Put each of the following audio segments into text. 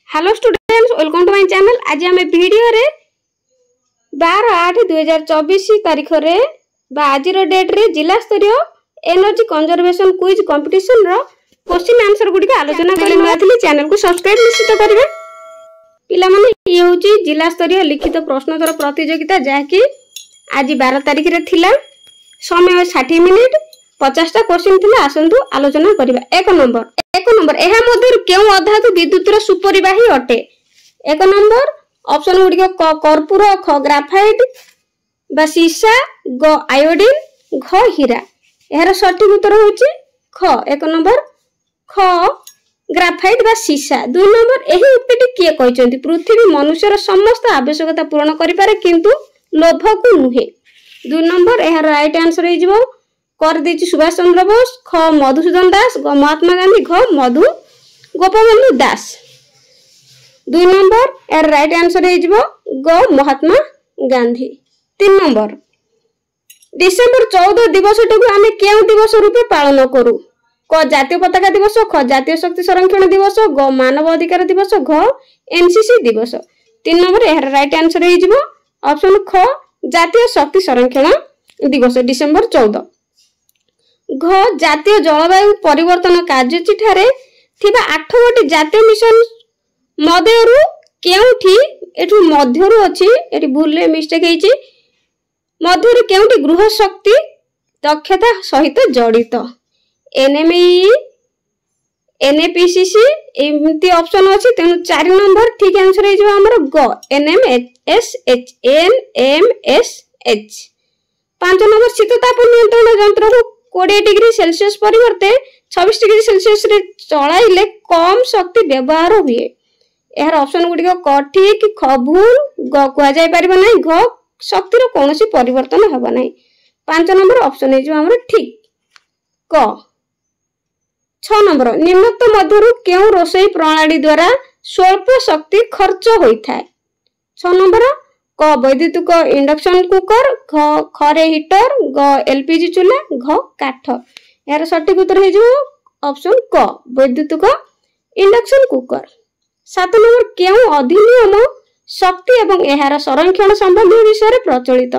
Hello students, welcome to my channel. आज आम video रे 12/8/2024 तारीख रे आज डेट रे जिला स्तरीय एनर्जी कंजर्वेशन क्विज कंपटीशन रो क्वेश्चन आंसर गुडी आलोचना करथि। चैनल को सब्सक्राइब निश्चित करिवे। पिला माने ये होची जिला स्तरीय लिखित प्रश्नोत्तर प्रतियोगिता जाकी आज 12 तारीख रे थिला। समय 60 मिनिट 50 टा क्वेश्चन थिला। आसंतु आलोचना करिवा। एक नंबर एहा मध्य केउ अधातु विद्युत रो सुपरिवाही अटे। एक नंबर ऑप्शन गुडी कर्पूर, ख ग्राफाइट बा सीसा, ग आयोडीन, घ हीरा। एहार सठिक उत्तर होची ख। एक नंबर ख ग्राफाइट बा सीसा। 2 नंबर एही उक्तिटी किए कहिसंती पृथ्वी मनुष्यर समस्त आवश्यकता पूर्ण करि पारे किंतु लोभ को नुहे। 2 नंबर एहार राइट आंसर हे जिवो कर देछि सुभाष चंद्र बोस, ख मधुसूदन दास, ग महात्मा गांधी, घ मधु गोपबंधु दास। 2 नंबर एहार राइट आंसर हे जिवो ग महात्मा गांधी। 3 नंबर डिसेंबर 14 दिवसटू आमे केउ दिवस रूपे पालन करू। क जातीय पताका दिवस, ख जातीय शक्ति संरक्षण दिवस, ग मानव अधिकार दिवस, घ एनसीसी दिवस। 3 नंबर एहार राइट आंसर हे जिवो ऑप्शन ख जातीय शक्ति संरक्षण दिवस डिसेंबर 14। घ जातीय जलवायु परिवर्तन कार्यचिठारे थिबा 8 गोटी जातीय मिशन मध्यरु केउठी एठु मध्यरु अछि, एठी भूलले मिस्टेक हेछि, मध्यरु केउठी गृह शक्ति दक्षता सहित जड़ित। एनएमई, एनएपीसीसी एमती ऑप्शन अछि। तेनु 4 नंबर ठीक आंसर हे जो हमर ग एनएमएसएच एनएमएसएच। 5 नंबर शीतताप नियंत्रण यंत्र रु 20 डिग्री सेल्सियस परिवर्ते 26 डिग्री सेल्सियस रे चलाइले कम शक्ति व्यवहार हुए। एहर ऑप्शन गुडी क ठीक, ख भूल, ग कुआ जाय परिबो नै, घ शक्ति रो कोनोसी परिवर्तन हबो नै। 5 नंबर ऑप्शन हे जो हमर ठीक क। 6 नंबर निम्नोक्त मध्यरु केउ रोषेई प्रणाली द्वारा स्वल्प शक्ति खर्च होइथाय। 6 नंबर क वैद्युतिक इंडक्शन कुकर, घ खरे हीटर, ग एलपीजी चूल्हा, घ काठ। यार सठिक उत्तर हे जो ऑप्शन क वैद्युतिक इंडक्शन कुकर। 7 नंबर केउ अधिनियम शक्ति एवं एहार संरक्षण संबंधी विषय रे प्रचलित।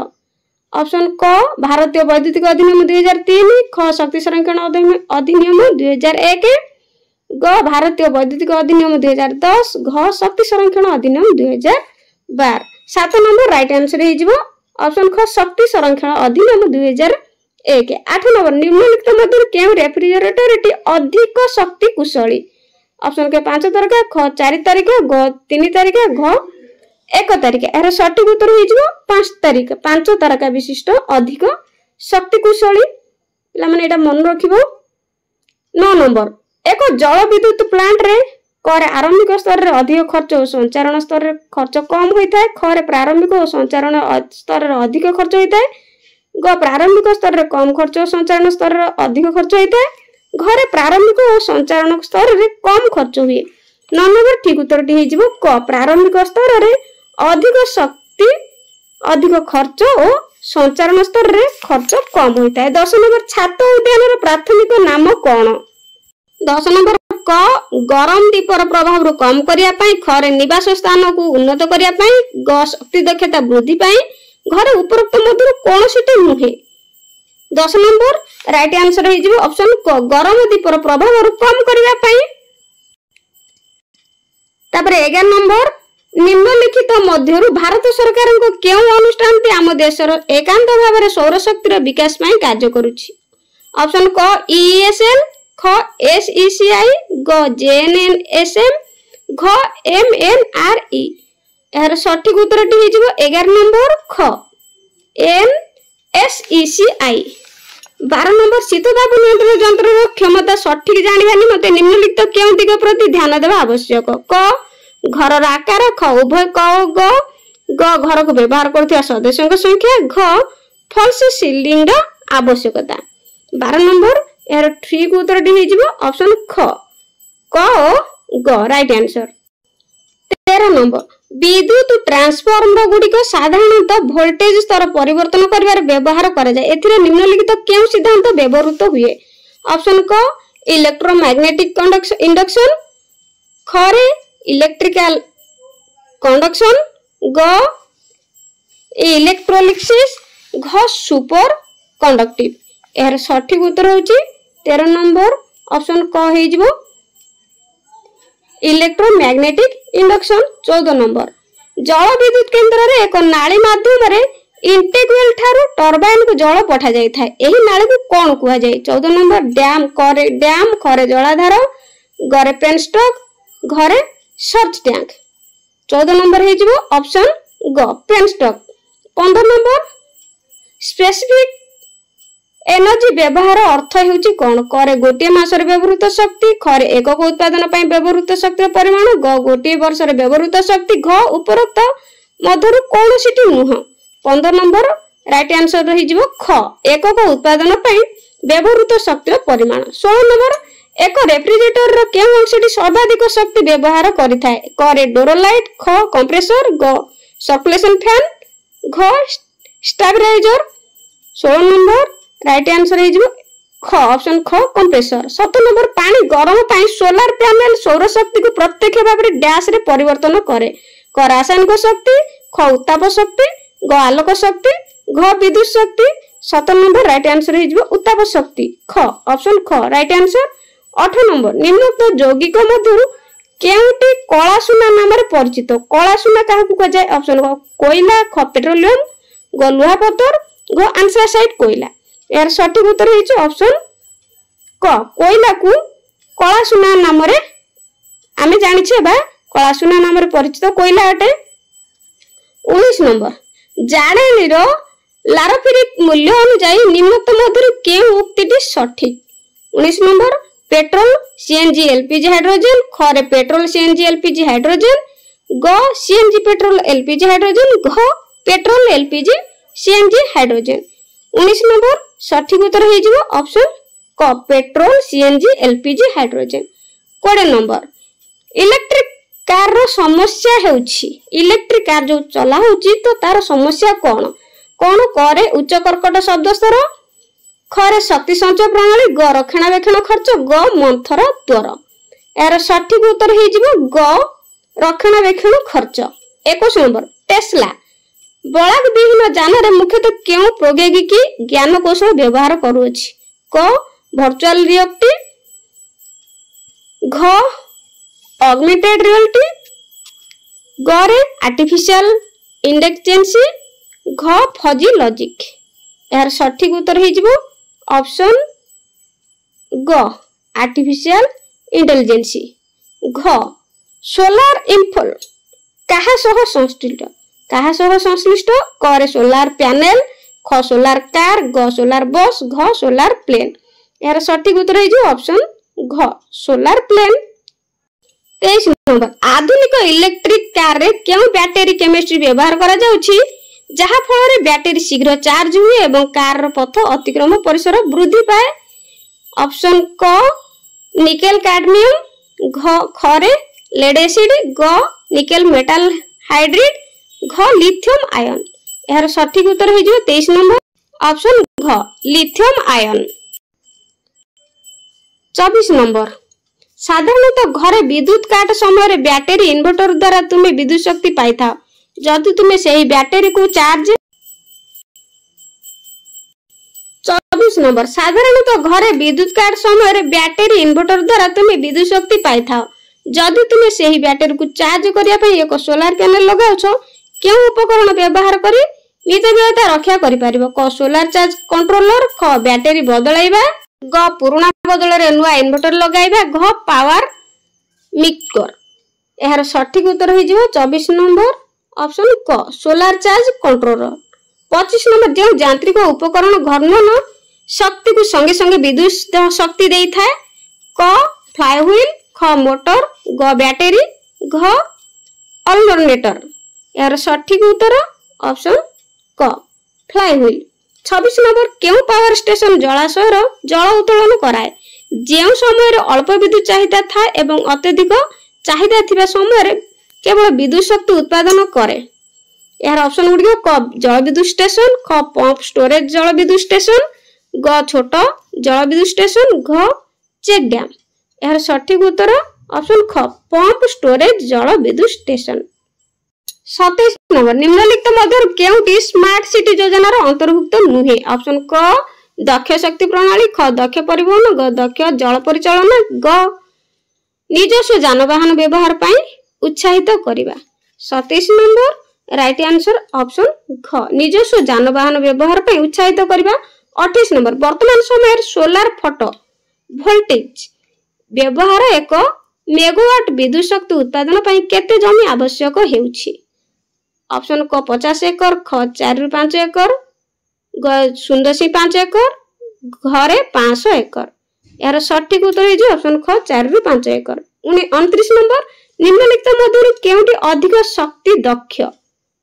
ऑप्शन क भारतीय वैद्युतिक अधिनियम 2003, ख शक्ति संरक्षण अधिनियम 2001, ग भारतीय वैद्युतिक अधिनियम 2010, घ शक्ति संरक्षण अधिनियम 2012। 7 नंबर राइट आंसर हे जिवो ऑप्शन ख शक्ति संरक्षण अधिनियम 2001। 8 नंबर निम्नलिखित मध्य केउ रेफ्रिजरेटर टी अधिक शक्ति कुशली। ऑप्शन के 5 तारिका, ख 4 तारिका, ग 3 तारिका, घ 1 तारिका। एहर सठिक उत्तर हे जिवो 5 तारिका। 5 तारका विशिष्ट अधिक शक्ति कुशली। पिला माने एटा मन रखिबो। 9 नंबर एक जल विद्युत प्लांट रे कर आरंभिक स्तर रे अधिक खर्च और संचारण स्तर रे खर्च कम होइताय, ख रे प्रारंभिक और संचारण स्तर रे अधिक खर्च होइताय, ग प्रारंभिक स्तर रे कम खर्च और संचारण स्तर रे अधिक खर्च होइताय, घ रे प्रारंभिक और संचारण स्तर रे कम खर्च हुए। 9 नंबर ठीक उत्तर टी हे जिवो क प्रारंभिक स्तर रे अधिक शक्ति अधिक खर्च और संचारण स्तर रे खर्च कम होइताय। 10 नंबर छात उद्यान रो प्राथमिक नाम कोन। 10 नंबर क गरम दीपर प्रभाव रो कम करिया पई, ख रे निवास स्थान को उन्नत करिया पई, ग शक्ति दक्षता वृद्धि पई, घर उपरोक्त मध्य कोनोसीटे नुहे। 10 नंबर राइट आंसर हे जिवो ऑप्शन क गरम दीपर प्रभाव रो कम करिया पई। तापर 11 नंबर निम्नलिखित मध्यरु भारत सरकार को केउ अनुष्ठान ती आम देशर एकांत भाव सौर शक्ति विकास पई कार्य करूछि। ऑप्शन क ईएसएल, ख एसईसीआई, ग जेएनएनएसएम, घ एमएनआरई। एहर सठिक उत्तर टी हे जिवो 11 नंबर ख एनएसईसीआई। 12 नंबर शीतताप नियंत्रण यंत्र रो क्षमता सठिक जानिबा निमते निम्नलिखित केउ दिग प्रति ध्यान देबा आवश्यक। क घर आकार, ख उभय क ग घर को व्यवहार करथिया सदस्यों संख्या, घ फॉल्स सीलिंग आवश्यकता। 12 नंबर यार ठीक उत्तर टी हे जिवो ऑप्शन ख क ग राइट आंसर। 13 नंबर विद्युत ट्रांसफार्मर गुडी को साधारणतः वोल्टेज स्तर परिवर्तन करिवार व्यवहार करा जाय। एथिरे निम्नलिखित केउ सिद्धांत व्यवहृत हुए। ऑप्शन क इलेक्ट्रोमैग्नेटिक इंडक्शन, ख रे इलेक्ट्रिकल कंडक्शन, ग इलेक्ट्रोलिसिस, घ सुपर कंडक्टिव। यार सठिक उत्तर होची 13 नंबर ऑप्शन क हे जिवो इलेक्ट्रोमैग्नेटिक इंडक्शन। 14 नंबर जल विद्युत केन्द्र रे एक नाली माध्यम रे इंटेग्वेल ठारू टरबाइन को जल पठा जाय थाए, एही नाली को कोन कुआ जाय? 14 नंबर डैम खरे जलाधार, गरे पेनस्टॉक, घरे सर्च टैंक। 14 नंबर हे जिवो ऑप्शन ग पेनस्टॉक। 15 नंबर स्पेसिफिक एनर्जी व्यवहार अर्थ हेउची कोन? करे गोटे मासरे व्यवहृत शक्ति, खरे एकक उत्पादन पई व्यवहृत शक्ति परिमाण, ग गोटे वर्ष रे व्यवहृत शक्ति, घ उपरोक्त मधुर कोनोसिटी नुह। 15 नंबर राइट आंसर रही जिवो ख एकक उत्पादन पई व्यवहृत शक्ति परिमाण। 16 नंबर एक रेफ्रिजरेटर रो केउ अंशटी सर्वाधिक शक्ति व्यवहार करिथाय? करे डोरोलाइट, ख कंप्रेसर, ग सर्कुलेशन फैन, घ स्टेबलाइजर। 16 नंबर राइट आंसर हे जिवो ख ऑप्शन ख कंप्रेसर। 17 नंबर पानी गरम पई सोलर पैनल सौर शक्ति को प्रत्यक्ष भाव रे डैश रे परिवर्तन करे? क रासायनिक शक्ति, ख उत्ताप शक्ति, ग आलोक शक्ति, घ विद्युत शक्ति। 17 नंबर राइट आंसर हे जिवो उत्ताप शक्ति, ख ऑप्शन ख राइट आंसर। 8 नंबर निम्नोक्त यौगिक मध्यरु केउटी कला सुना नाम रे परिचित? कला सुना काहाकू कह जाय? ऑप्शन क कोयला, ख पेट्रोलियम, ग लोहा पत्थर, ग एंथ्रासाइट कोयला। यार सठिक उत्तर है ऑप्शन क कोयला को कला सुना नाम रे आमे जानि छे बा कला सुना नाम रे परिचित कोयला अटे। 19 नंबर जाणेनी रो लारोफिलिक मूल्य अनुसार निम्नोक्त मध्यरु केउ उक्तिटी सठिक? 19 number petrol CNG LPG hydrogen, ख रे पेट्रोल सीएनजी एलपीजी हाइड्रोजन, ग सीएनजी पेट्रोल एलपीजी हाइड्रोजन, घ petrol LPG CNG hydrogen. 19 number सठिक उत्तर हे जिवो ऑप्शन क petrol CNG LPG hydrogen. 20 number electric car रो समस्या हेउछि? इलेक्ट्रिक कार जो चला होछि तो तार समस्या कोन? कोन करे उच्च कर्कट शब्द स्तर, खरे शक्ति संचय प्रणाली, ग रक्षणाबेक्षण खर्च, ग मंथर दर। यार सठिक उत्तर हे जिवो ग रक्षणाबेक्षण खर्च। 21 नंबर टेस्ला बलाक विहीन जान रे मुख्यतः केउ प्रौद्योगिकी ज्ञान कौशल व्यवहार करूछि? क वर्चुअल रियलिटी, घ ऑगमेंटेड रियलिटी, ग रे आर्टिफिशियल इंटेलिजेंस, घ फजी लॉजिक। यार सठिक उत्तर हे जिवो ऑप्शन ग आर्टिफिशियल इंटेलिजेंस। घ सोलार इम्फल काहा सह संश्लिष्ट? काहा सह संश्लिष्ट? करे सोलार पैनल, ख सोलार कार, ग सोलार बस, घ सोलार प्लेन। यार सठिक उत्तर है जो ऑप्शन घ सोलार प्लेन। 23 नंबर आधुनिक इलेक्ट्रिक कार रे केउ बैटरी केमिस्ट्री व्यवहार करा जाउछि जहा फल रे बैटरी शीघ्र चार्ज हुए एवं कार रो पथ अतिक्रम परिसर वृद्धि पाए? ऑप्शन क निकेल कैडमियम, ख रे लेड एसिड, ग निकेल मेटल हाइड्राइड, घ लिथियम आयन। यार सठिक उत्तर हे जो 23 नंबर ऑप्शन घ लिथियम आयन। 24 नंबर साधारणतः घरे विद्युत काट समय बैटरी इन्वर्टर द्वारा तुम्हें विद्युत शक्ति पाई था जदि तुम्हें सही बैटरी को चार्ज। 24 नंबर साधारणतः घरे विद्युत काट समय बैटरी इन्वर्टर द्वारा तुम्हें विद्युत शक्ति पाई था जदि तुम्हें सही बैटरी को चार्ज करिया पई एक सोलार पैनल लगाउछ केउ उपकरण व्यवहार करी मितव्ययता रक्षा करि परिबो? क सोलार चार्ज कंट्रोलर, ख बैटरी बदलाइबा, ग पुराना बदल रे नुआ इन्वर्टर लगाइबा, घ पावर मिक्सर। यार सठिक उत्तर हो जिवो 24 नंबर ऑप्शन क सोलार चार्ज कंट्रोलर। 25 नंबर जो यांत्रिक उपकरण घर्षण शक्ति को संगे संगे विद्युत शक्ति देई थाए? क फ्लाईव्हील, ख मोटर, ग बैटरी, घ अल्टरनेटर। यार सठिक उत्तर ऑप्शन क फ्लाईव्हील। 26 नंबर केउ पावर स्टेशन जलाशयर जल उत्तोलन कराए? जेउ समय अल्प विद्युत चाहिदा था एवं अत्यधिक चाहिदा थिबा समय केवल विद्युत शक्ति उत्पादन करे? यार ऑप्शन गुडी क जल विद्युत स्टेशन, ख पंप स्टोरेज जल विद्युत स्टेशन, ग छोट जल विद्युत स्टेशन, घ चेक डैम। यार सठिक उत्तर ऑप्शन ख पंप स्टोरेज जल विद्युत स्टेशन। 27 नंबर निम्नलिखित मध्य केउटी स्मार्ट सिटी योजनार अंतर्भुक्त नुहे? ऑप्शन क दक्ष शक्ति प्रणाली, ख दक्ष परिवहन, ग दक्ष जल परिचालन, ग निजस्व जानवाहन व्यवहार पाई उत्साहित करिबा। 27 नंबर राइट आंसर ऑप्शन घ निजस्व जानवाहन व्यवहार पाई उत्साहित करिबा। 28 नंबर वर्तमान समय सोलार फोटो वोल्टेज व्यवहार 1 मेगावाट विद्युत शक्ति उत्पादन पाई केते जमी आवश्यक हेउछि? ऑप्शन क 50 एकर, ख 4 रु 5 एकर, ग 0.5 एकर, घरे 500 एकर। यार सठिक उत्तर है ऑप्शन ख 4 रु 5 एकर। 29 नंबर निम्नलिखित मध्यरु केउटी अधिक शक्ति दक्ष?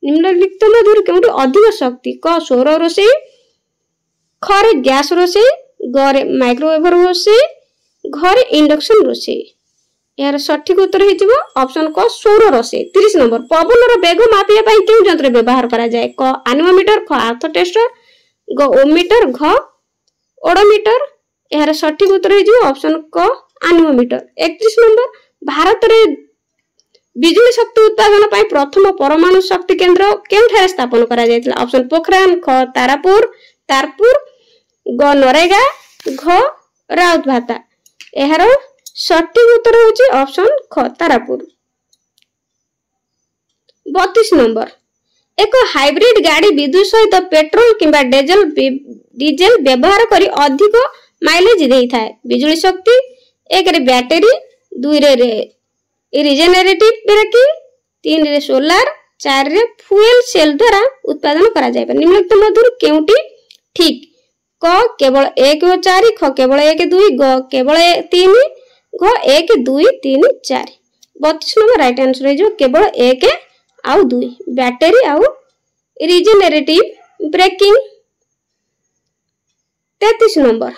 निम्नलिखित मध्यरु केउटी अधिक शक्ति? क सौर रोषेई, ख रे गैस रोषेई, ग रे माइक्रोवेव रोषेई, घरे इंडक्शन रोषेई। यार सठिक उत्तर है ऑप्शन क सौर रोषेई। 30 नंबर पवन बेग मापिया पाई केउ यंत्र व्यवहार करा जाए? क एनीमोमीटर, ख अर्थ टेस्टर, ग ओमीटर, घ ओडोमीटर। यार सठिक उत्तर है ऑप्शन क एनीमोमीटर। 31 नंबर भारत रे बिजली शक्ति उत्पादन पाई प्रथम परमाणु शक्ति केंद्र केउठारे स्थापन करा जायतिला? ऑप्शन पोखरान, ख तारपुर, ग नरेगा, घ राउतभाता। यार सठिक उत्तर होची ऑप्शन ख तारापुर। 32 नंबर एक हाइब्रिड गाड़ी विद्युत सहित पेट्रोल किंबा डीजेल व्यवहार करी अधिक माइलेज देई थाए। बिजली शक्ति 1 रे बैटरी, 2 रे रिजेनरेटिव ब्रेकिंग, 3 रे सोलार, 4 रे फ्यूल सेल द्वारा उत्पादन करा जाय। निम्नलिखित मध्यरु केउटी ठीक? क केवल 1 व 4, ख केवल 1 2, ग केवल 3, घ 1 2 3 4। 32 नंबर राइट आंसर है जो केवल 1 आउ 2 बैटरी आउ regenerative braking. 33 number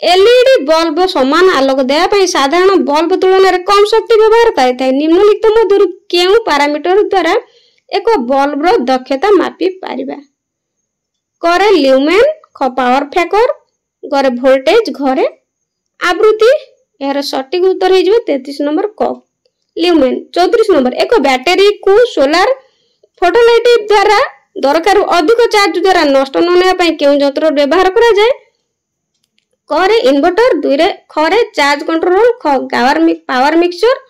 LED bulb समान आलोक देया पई साधारण बल्ब तुलन रे कम शक्ति व्यवहार करथाय। निम्नलिखित मध्यरु केउ पैरामीटर द्वारा एक बल्ब रो दक्षता मापी पारिबा? करे ल्यूमेन, ख पावर फैक्टर, गरे वोल्टेज, घरे आवृत्ति। यार सटीक उत्तर है 33 नंबर क ल्यूमेन। 34 नंबर एक बैटरी को सोलार फोटोलाइट द्वारा दरकार अधिक चार्ज द्वारा नष्ट न होने पई केउ यंत्र व्यवहार करा जाए? करे इन्वर्टर, 2 रे खरे चार्ज कंट्रोल, ख पावर मिक्सचर,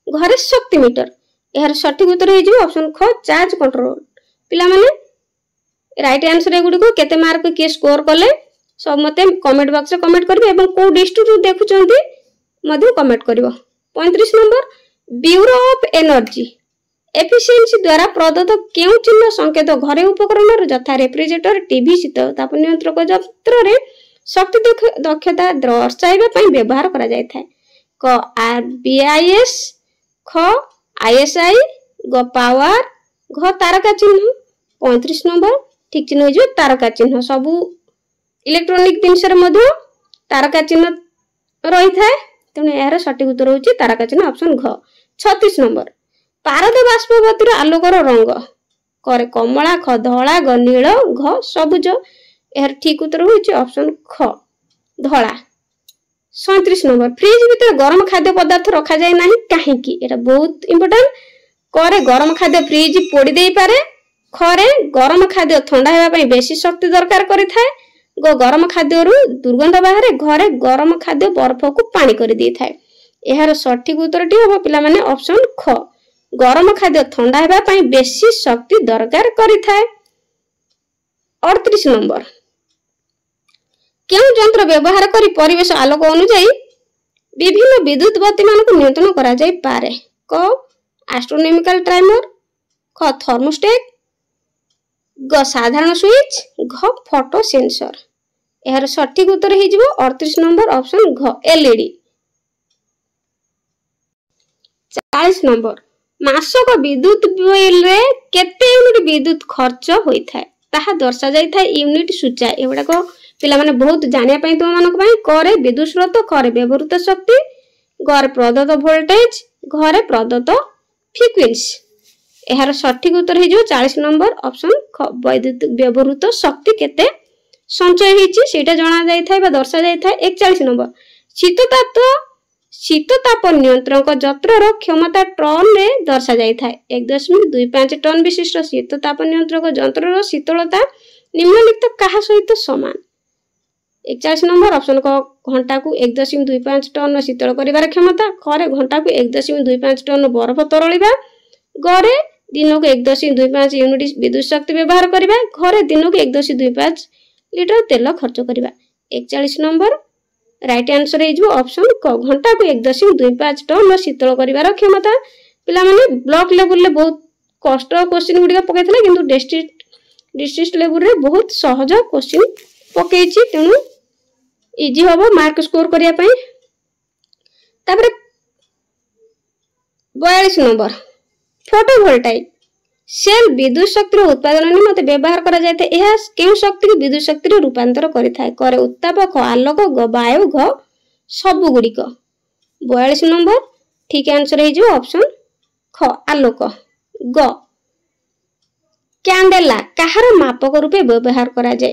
घरे शक्ति मीटर। यार सटीक उत्तर है ऑप्शन ख चार्ज कंट्रोल। पिला माने राइट आंसर ए गुडी को केते मार्क के स्कोर कले सब मते कमेंट बॉक्स रे कमेंट करबे एवं को डिस्ट्रिक्ट देखुचंती मध्ये कमेंट करबो। 35 number bureau of energy efficiency द्वारा प्रदत्त केउ चिन्ह संकेत घरे उपकरण यथा रेफ्रिजरेटर, टीवी, शीतताप नियंत्रक यंत्र रे शक्ति दक्षता दर्शाइबा पई व्यवहार करा जाय थाए? क आरबीआईएस, ख आईएसआई, ग पावर, घ तारका चिन्ह। 35 नंबर ठीक चिन्ह हो तारका चिन्ह। सबु इलेक्ट्रोनिक जिनसर मध्य तारका चिन्ह रही थाए तेणु यार सटीक उत्तर होची तारका चिन्ह ऑप्शन घ। 36 नंबर पारद बाष्पवतीर आलोकर रंग करे कमला, ख धला, ग नील, घ सबुज। यार ठीक उत्तर होची ऑप्शन ख धला। 37 नंबर फ्रिज भीतर गरम खाद्य पदार्थ रखा जाए नहीं काहेकि? एटा बहुत इंपोर्टेंट। करे गरम खाद्य फ्रिज पोड़ी देई पारे, खरे गरम खाद्य ठंडा हेबा पई बेसी शक्ति दरकार करि थाए, ग गरम खाद्य रु दुर्गंध बाहरे, घरे गरम खाद्य बर्फ को पानी कर दी थाए। यार सठिक उत्तरटी होबो पिला माने ऑप्शन ख गरम खाद्य ठंडा हेबा पई बेसी शक्ति दरकार करि थाए। 38 नंबर केउ यंत्र व्यवहार करी परिवेश आलोक अनुसार विभिन्न विद्युत बत्ती मानक नियंत्रण करा जाय पारे? क एस्ट्रोनॉमिकल टाइमर, ख थर्मोस्टेट, ग साधारण स्विच, घ फोटो सेंसर। यार सठिक उत्तर हे जिवो 38 नंबर ऑप्शन घ एलईडी। 40 नंबर मासक विद्युत बिल रे केते यूनिट विद्युत खर्च होई थाए ताहा दर्शा जाय थाए यूनिट सूचा। एवडा को पिला माने बहुत जानिया पई तो मानक पई करे विद्युत स्रोत, करे व्यवहृत शक्ति, घरे प्रदत्त वोल्टेज, घरे प्रदत्त फ्रिक्वेंसी। यार सठिक उत्तर हे जो 40 नंबर ऑप्शन ख विद्युत व्यवहृत शक्ति केते संचय हेची सेटा जणा जाय थाए बा दर्शा जाय थाए। 41 नंबर शीतताप नियंत्रक यंत्र क्षमता टन रे दर्शा जाय थाए 1.25 टन विशिष्ट शीतताप नियंत्रक यंत्र शीतलता निम्नलिखित कहा सहित समान 41 नंबर ऑप्शन क घंटा को 1.25 टन शीतल करिवार क्षमता खरे घंटा को 1.25 टन बरफ तरलिबा गरे दिन को 1.25 यूनिट विद्युत शक्ति व्यवहार करिबा घरे दिन को 1.25 लीटर तेल खर्च करिबा 41 नंबर राइट आंसर है ऑप्शन क घंटा को 1.25 टन शीतल करिवार क्षमता पिला माने ब्लॉक लेवल ले बहुत कष्ट क्वेश्चन गुडी पकेथले किंतु डिस्ट्रिक्ट लेवल रे बहुत सहज क्वेश्चन पकेछि तेनु इजी होबो मार्क स्कोर करिया पई तापर 42 नंबर फोटोवोल्टाइक सेल विद्युत शक्ति उत्पादन निमंते व्यवहार करा जायते एहा केउ शक्ति को विद्युत शक्ति रे रूपांतर करिथाय करे उत्ताप ख आलोक ग वायु घ सब गुडी को 42 नंबर ठीक आंसर है जो ऑप्शन ख आलोक ग कैंडेला कहार मापक रूपे व्यवहार करा जाय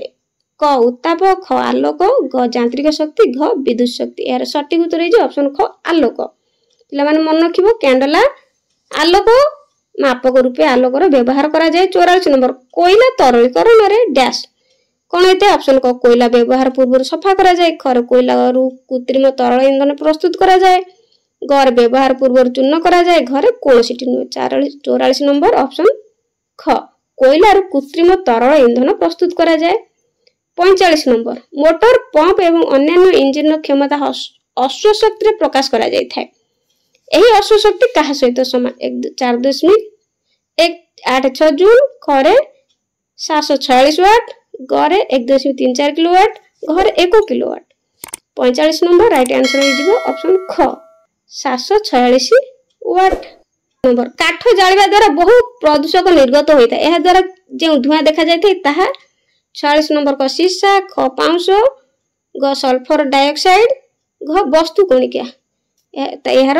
क उत्ताप ख आलोक ग यांत्रिक शक्ति घ विद्युत शक्ति यार सटीक उत्तर है जो ऑप्शन ख आलोक पिला माने मन रखिबो कैंडेला आलोक मापक रूपे आलोकर व्यवहार करा जाय 44 नंबर कोयला तरलीकरण रे डैश कोन हेते ऑप्शन को कोयला व्यवहार पूर्व सफा करा जाय खर कोयला रु कृत्रिम तरल ईंधन प्रस्तुत करा जाय घर व्यवहार पूर्व चूर्ण करा जाय घरे कोळसीटी 44 नंबर ऑप्शन ख कोयला रु कृत्रिम तरल ईंधन प्रस्तुत करा जाय 45 नंबर मोटर पंप एवं अन्य इंजिन क्षमता अश्व शक्ति रे प्रकाश करा जाय थाए एही अश्व शक्ति कहा सहित समान 4.186 जूल खरे 746 वाट गरे 1.34 किलोवाट घरे 1 किलोवाट 45 नंबर राइट आंसर हो ऑप्शन ख 746 वाट नंबर काठ जालिबा द्वारा बहुत प्रदूषक निर्गत होइता एहा द्वारा जे धुआं देखा जायते ताहा 46 नंबर को सीसा ख पाउंस ग सल्फर डाइऑक्साइड घ वस्तु कणिका एहार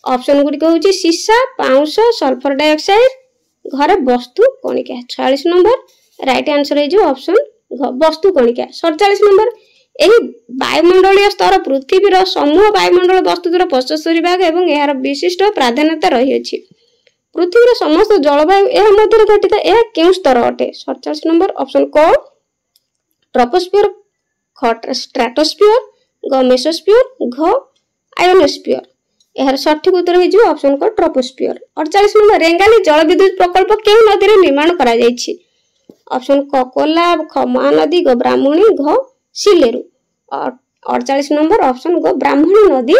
ऑप्शन गुडी कहउची सीसा पाउंस सल्फर डाइऑक्साइड घरे वस्तु कणिका 46 नंबर राइट आंसर है जो ऑप्शन घ वस्तु कणिका 47 नंबर एही वायुमंडलीय स्तर पृथ्वीर समूह वायुमंडल वस्तुतर 75 भाग एवं एहार विशिष्ट प्राधान्यता रही अछि पृथ्वीर समस्त जलवायु एहा मध्य घटित एहा केउ स्तर अटे 47 नंबर ऑप्शन क ट्रोपोस्फियर ख स्ट्रेटोस्फियर ग मेसोस्फियर घ आयोनोस्फियर एहार सठिक उत्तर है जो ऑप्शन को ट्रोपोस्फियर 48 नंबर रेंगाली जल विद्युत प्रकल्प केउ नदी रे निर्माण करा जायछि ऑप्शन क कोलाब ख महानदी ग ब्राह्मणी घ सिलेरु 48 नंबर ऑप्शन ग ब्राह्मणी नदी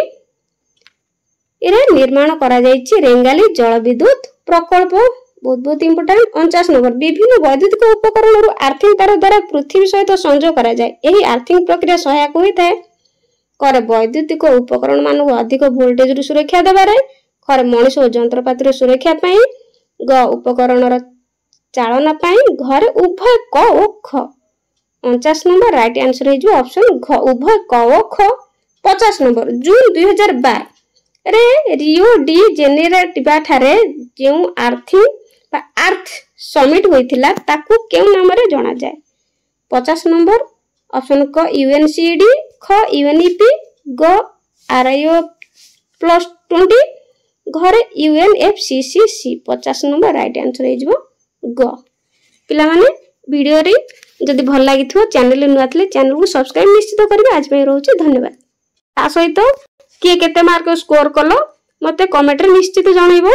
इरे निर्माण करा जायछि रेंगाली जल विद्युत प्रकल्प बहुत बहुत इंपोर्टेंट 49 नंबर विभिन्न वैद्युतिक उपकरण रु आर्थिंग तार द्वारा पृथ्वी सहित संजोग करा जाय एही आर्थिंग प्रक्रिया सहायक होइताय करे वैद्युतिक उपकरण मानक अधिक वोल्टेज रु सुरक्षा देबारे करे मनुष्य और यंत्रपाति सुरक्षा पई ग उपकरण र चालन पई घरे उभय क ओ ख 49 नंबर राइट आंसर है जो ऑप्शन घ उभय क ओ ख 50 नंबर जून 2012 रे रियो डी जेनेरो ठारे जे आर्थिंग अर्थ समिट होइथिला ताकू केउ नाम रे जाना जाय 50 नंबर ऑप्शन क यूएनसीडी ख यूएनईपी ग आरआईओ +20 घरे यूएनएफसीसीसी 50 नंबर राइट आंसर है जो ग पिला माने वीडियो रे जदि भल लागिथो चैनल नुआ थले चैनल को सब्सक्राइब निश्चित करबे आज पे रहउची धन्यवाद आ सहित किए केते मार्क स्कोर कलो मते कमेंट रे निश्चित जणाइबो।